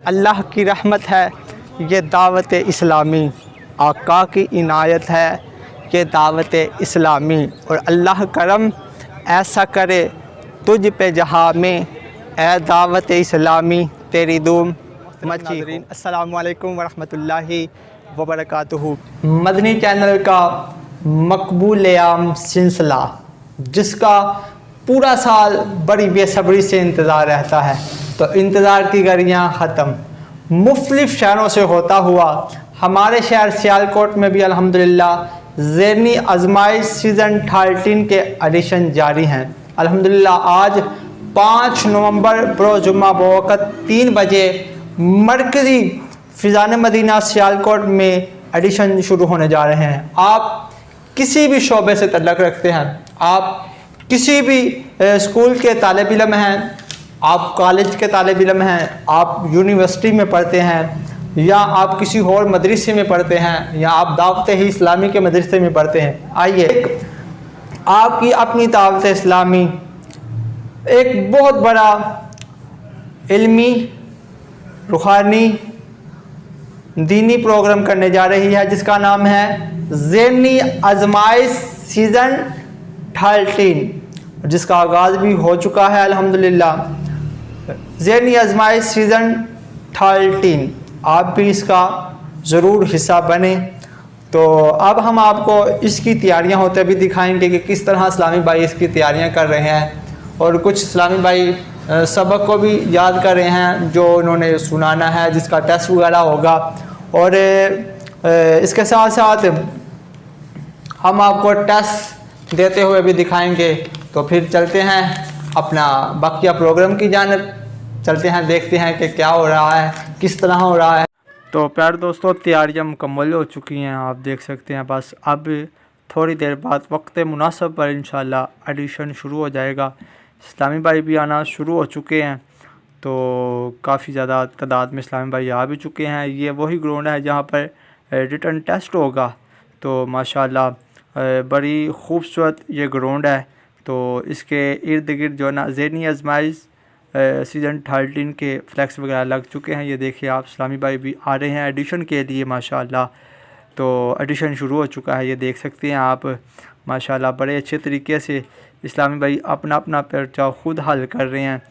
अल्लाह की रहमत है ये दावत इस्लामी, आका की इनायत है ये दावत इस्लामी, और अल्लाह करम ऐसा करे तुझ पे जहाँ में ए दावत इस्लामी तेरी धूम मची हो। अस्सलाम वालेकुम वरहमतुल्लाहि वबरकातुहू। मदनी चैनल का मकबूल आम सिलसिला जिसका पूरा साल बड़ी बेसब्री से इंतज़ार रहता है, तो इंतज़ार की घड़ियाँ ख़त्म। मुख्तलिफ़ शहरों से होता हुआ हमारे शहर सियालकोट में भी अल्हम्दुलिल्लाह ज़ेनी आज़माइश सीज़न 13 के एडिशन जारी हैं। अल्हम्दुलिल्लाह आज 5 नवंबर बरोज़ जुम्मा बवक़्त 3 बजे मरकज़ी फ़िज़ान मदीना सियालकोट में एडिशन शुरू होने जा रहे हैं। आप किसी भी शोबे से तल्लुक़ रखते हैं, आप किसी भी स्कूल के तालिब इल्म हैं, आप कॉलेज के तालिब इल्म हैं, आप यूनिवर्सिटी में पढ़ते हैं, या आप किसी और मदरसे में पढ़ते हैं, या आप दावत ही इस्लामी के मदरसे में पढ़ते हैं, आइए आपकी अपनी दावत इस्लामी एक बहुत बड़ा इल्मी, रूहानी, दीनी प्रोग्राम करने जा रही है जिसका नाम है ज़ेनी आज़माइश सीज़न 13, जिसका आगाज़ भी हो चुका है अल्हम्दुलिल्लाह। ज़ेनी आज़माइश सीज़न 13 आप भी इसका ज़रूर हिस्सा बने। तो अब हम आपको इसकी तैयारियां होते भी दिखाएंगे कि किस तरह इस्लामी भाई इसकी तैयारियां कर रहे हैं, और कुछ इस्लामी भाई सबक को भी याद कर रहे हैं जो उन्होंने सुनाना है, जिसका टेस्ट वगैरह होगा। और इसके साथ साथ हम आपको टेस्ट देते हुए भी दिखाएंगे। तो फिर चलते हैं अपना बाकिया प्रोग्राम की जानिब, चलते हैं, देखते हैं कि क्या हो रहा है, किस तरह हो रहा है। तो प्यारे दोस्तों, तैयारियां मुकम्मल हो चुकी हैं, आप देख सकते हैं। बस अब थोड़ी देर बाद वक्त मुनासिब पर इंशाल्लाह एडिशन शुरू हो जाएगा। इस्लामी भाई भी आना शुरू हो चुके हैं, तो काफ़ी ज़्यादा तादाद में इस्लामी भाई आ भी चुके हैं। ये वही ग्राउंड है जहाँ पर रिटन टेस्ट होगा। तो माशाल्लाह बड़ी ख़ूबसूरत ये ग्राउंड है। तो इसके इर्द गिर्द जो ना ज़ेनी आज़माइश सीज़न 13 के फ्लैक्स वगैरह लग चुके हैं। ये देखिए आप, इस्लामी भाई भी आ रहे हैं एडिशन के लिए माशाल्लाह। तो एडिशन शुरू हो चुका है, ये देख सकते हैं आप माशाल्लाह। बड़े अच्छे तरीके से इस्लामी भाई अपना अपना पर्चा ख़ुद हल कर रहे हैं।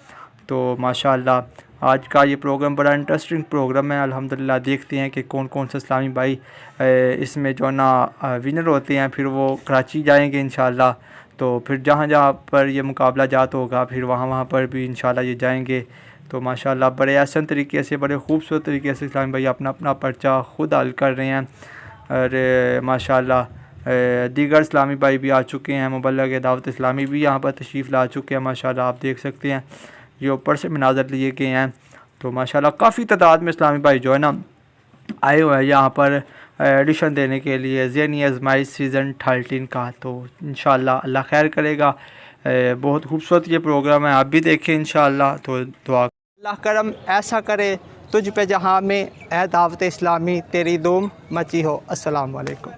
तो माशाल्लाह आज का ये प्रोग्राम बड़ा इंटरेस्टिंग प्रोग्राम है अल्हम्दुलिल्लाह। देखते हैं कि कौन कौन से इस्लामी भाई इसमें जो ना विनर होते हैं, फिर वो कराची जाएंगे इंशाल्लाह। तो फिर जहाँ जहाँ पर ये मुकाबला जात होगा फिर वहाँ पर भी इंशाल्लाह ये जाएंगे। तो माशाल्लाह बड़े आसान तरीके से, बड़े ख़ूबसूरत तरीके से इस्लामी भाई अपना अपना पर्चा ख़ुद हल कर रहे हैं। और माशाल्लाह दीगर इस्लामी भाई भी आ चुके हैं, मुबल्लिग दावत इस्लामी भी यहाँ पर तशरीफ़ ला चुके हैं माशाल्लाह। आप देख सकते हैं ये ऊपर से मनाज़र लिए गए हैं। तो माशाल्लाह काफ़ी तादाद में इस्लामी भाई जो है ना आए हुए हैं यहाँ पर एडिशन देने के लिए ज़ेनी आज़माइश सीज़न 13 का। तो इंशाल्लाह अल्लाह खैर करेगा। बहुत खूबसूरत ये प्रोग्राम है, आप भी देखें इंशाल्लाह। तो दुआ अल्लाह करम ऐसा करे तुझ पे जहाँ में ए दावत इस्लामी तेरी धूम मची हो। अस्सलाम वालेकुम।